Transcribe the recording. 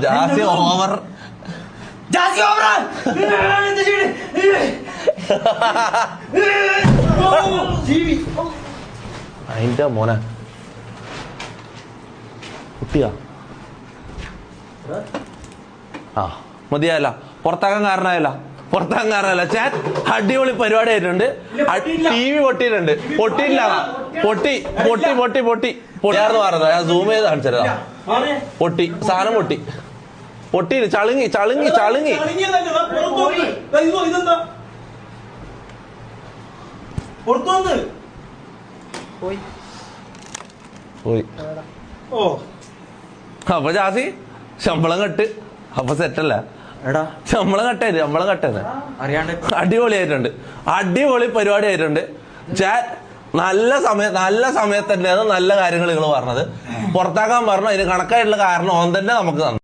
Jassie over അതിന്റെ മോനെ കുട്ടിയാ ആ മതിയായല്ല പുറത്താക്കാൻ കാരണമായല്ല ചാൻ അടിപൊളി പരിപാടി ആയിട്ടുണ്ട്. ടി വി പൊട്ടിയിട്ടുണ്ട്. പൊട്ടിയില്ല പൊട്ടിയാർന്ന് പറഞ്ഞത് ഞാൻ സൂം ചെയ്ത് കാണിച്ചതാ. പൊട്ടി സാധനം പൊട്ടിയില്ല. ചളുങ്ങി പോയി. അപ്പൊ ജാസി ശമ്പളം കെട്ട് അപ്പൊ സെറ്റല്ല. ശമ്പളം കട്ടായിരുന്നു. അടിപൊളിയായിട്ടുണ്ട്. അടിപൊളി പരിപാടി ആയിട്ടുണ്ട്. നല്ല സമയത്ത് തന്നെയാണ് നല്ല കാര്യങ്ങൾ നിങ്ങൾ പറഞ്ഞത്. പുറത്താക്കാൻ പറഞ്ഞു. അതിന് കണക്കായിട്ടുള്ള കാരണം ഓൻ തന്നെ നമുക്ക് തന്നു.